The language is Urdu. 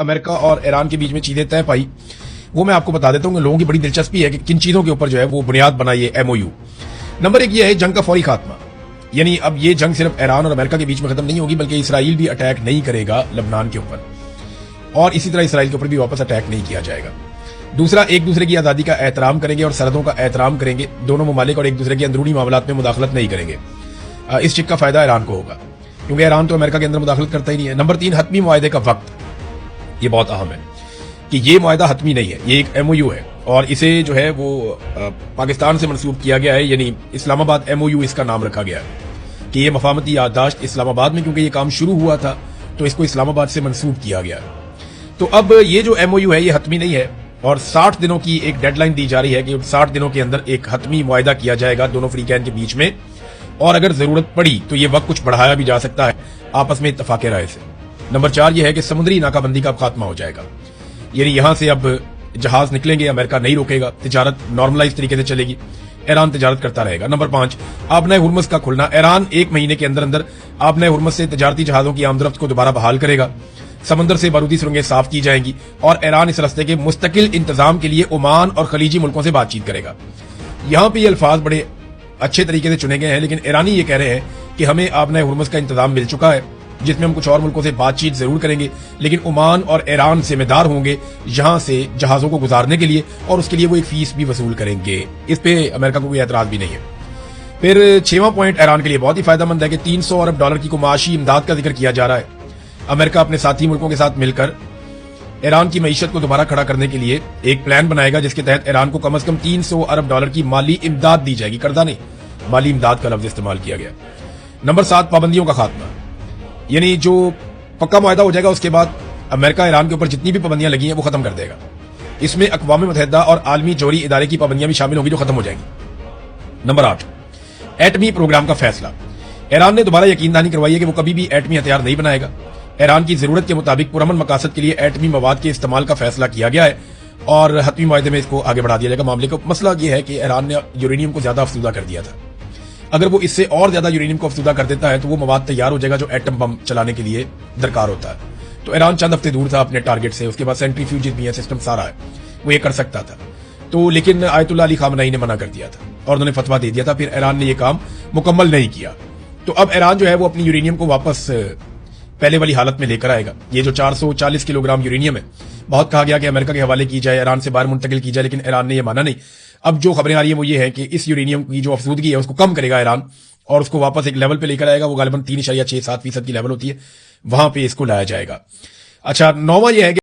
امریکہ اور ایران کے بیچ میں چیزیں طے پائی وہ میں آپ کو بتا دیتا ہوں کہ لوگوں کی بڑی دلچسپی ہے کہ کن چیزوں کے اوپر جو ہے وہ بنیاد بنائی ہے MOU۔ نمبر 1 یہ ہے جنگ کا فوری خاتمہ، یعنی اب یہ جنگ صرف ایران اور امریکہ کے بیچ میں ختم نہیں ہوگی بلکہ اسرائیل بھی اٹیک نہیں کرے گا لبنان کے اوپر، اور اسی طرح اسرائیل کے اوپر بھی واپس اٹیک نہیں کیا جائے گا۔ دوسرا، ایک دوسرے کی آزادی کا احترام کریں گے اور سرحدوں کا احترام کریں گے، دونوں ممالک اور ایک دوسرے کے اندرونی معاملات میں مداخلت نہیں کریں گے۔ اس چیز کا فائدہ ایران کو ہوگا کیونکہ ایران تو امریکہ کے اندر مداخلت کرتا ہی نہیں ہے۔ نمبر 3 حتمی معاہدے کا وقت، یہ بہت اہم ہے کہ یہ معاہدہ حتمی نہیں ہے، یہ ایک MOU ہے اور اسے جو ہے وہ پاکستان سے منسوب کیا گیا ہے، یعنی اسلام آباد MOU اس کا نام رکھا گیا ہے کہ یہ مفاہمتی یادداشت اسلام آباد میں، کیونکہ یہ کام شروع ہوا تھا تو اس کو اسلام آباد سے منسوب کیا گیا ہے۔ تو اب یہ جو MOU ہے یہ حتمی نہیں ہے اور 60 دنوں کی ایک ڈیڈ لائن دی جا رہی ہے کہ 60 دنوں کے اندر ایک حتمی معاہدہ کیا جائے گا دونوں فریقین کے بیچ میں، اور اگر ضرورت پڑی تو یہ وقت کچھ بڑھایا بھی جا سکتا ہے آپس میں اتفاق رائے سے۔ نمبر 4 یہ ہے کہ سمندری ناکہ بندی کا خاتمہ ہو جائے گا، یعنی یہاں سے اب جہاز نکلیں گے، امریکہ نہیں روکے گا، تجارت نارملائز طریقے سے چلے گی، ایران تجارت کرتا رہے گا۔ نمبر 5 آبنۂ ہرمز کا کھلنا، ایران 1 مہینے کے اندر اندر آبنۂ ہرمز سے تجارتی جہازوں کی آمد رفت کو دوبارہ بحال کرے گا، سمندر سے بارودی سرنگیں صاف کی جائیں گی اور ایران اس راستے کے مستقل انتظام کے لیے عمان اور خلیجی ملکوں سے بات چیت کرے گا۔ یہاں پہ یہ الفاظ بڑے اچھے طریقے سے چنے گئے ہیں، لیکن ایرانی یہ کہہ رہے ہیں کہ ہمیں آبنۂ ہرمز کا انتظام مل چکا ہے جس میں ہم کچھ اور ملکوں سے بات چیت ضرور کریں گے، لیکن عمان اور ایران ذمہ دار ہوں گے یہاں سے جہازوں کو گزارنے کے لیے اور اس کے لیے وہ ایک فیس بھی وصول کریں گے۔ اس پہ امریکہ کو کوئی اعتراض بھی نہیں ہے۔ پھر 6واں پوائنٹ ایران کے لیے بہت ہی فائدہ مند ہے کہ 300 ارب ڈالر کی کو معاشی امداد کا ذکر کیا جا رہا ہے۔ امریکہ اپنے ساتھی ملکوں کے ساتھ مل کر ایران کی معیشت کو دوبارہ کھڑا کرنے کے لیے ایک پلان بنائے گا جس کے تحت ایران کو کم از کم 300 ارب ڈالر کی مالی امداد دی جائے گی، قرضہ نہیں، مالی امداد کا لفظ استعمال کیا گیا۔ نمبر 7 پابندیوں کا خاتمہ، یعنی جو پکا معاہدہ ہو جائے گا اس کے بعد امریکہ ایران کے اوپر جتنی بھی پابندیاں لگی ہیں وہ ختم کر دے گا۔ اس میں اقوام متحدہ اور عالمی جوہری ادارے کی پابندیاں بھی شامل ہوں گی جو ختم ہو جائیں گی۔ نمبر 8 ایٹمی پروگرام کا فیصلہ، ایران نے دوبارہ یقین دہانی کروائی ہے کہ وہ کبھی بھی ایٹمی ہتھیار نہیں بنائے گا۔ ایران کی ضرورت کے مطابق پرامن مقاصد کے لیے ایٹمی مواد کے استعمال کا فیصلہ کیا گیا ہے اور حتمی معاہدے میں اس کو آگے بڑھا دیا جائے گا۔ معاملے کا مسئلہ یہ ہے کہ ایران نے یورینیم کو زیادہ افزودہ کر دیا تھا، اگر وہ اس سے اور زیادہ یورینیم کو افزودہ کر دیتا ہے تو وہ مواد تیار ہو جائے گا جو ایٹم بم چلانے کے لیے درکار ہوتا ہے۔ تو ایران چند ہفتے دور تھا اپنے ٹارگٹ سے، اس کے بعد سینٹریفیوجز بھی ہے، سسٹم سارا ہے، وہ یہ کر سکتا تھا، تو لیکن آیت اللہ علی خامنئی نے منع کر دیا تھا اور انہوں نے فتویٰ دے دیا تھا، پھر ایران نے یہ کام مکمل نہیں کیا۔ تو اب ایران جو ہے وہ اپنی یورینیم کو واپس پہلے والی حالت میں لے کر آئے گا۔ یہ جو 440 کلو گرام یورینیم ہے، بہت کہا گیا کہ امریکہ کے حوالے کی جائے، ایران سے باہر منتقل کی جائے، لیکن ایران نے یہ مانا نہیں۔ اب جو خبریں آ رہی ہیں وہ یہ ہے کہ اس یورینیم کی جو افزودگی ہے اس کو کم کرے گا ایران اور اس کو واپس ایک لیول پہ لے کر آئے گا، وہ غالباً 3.67% کی لیول ہوتی ہے، وہاں پہ اس کو لایا جائے گا۔ اچھا، 9واں یہ ہے کہ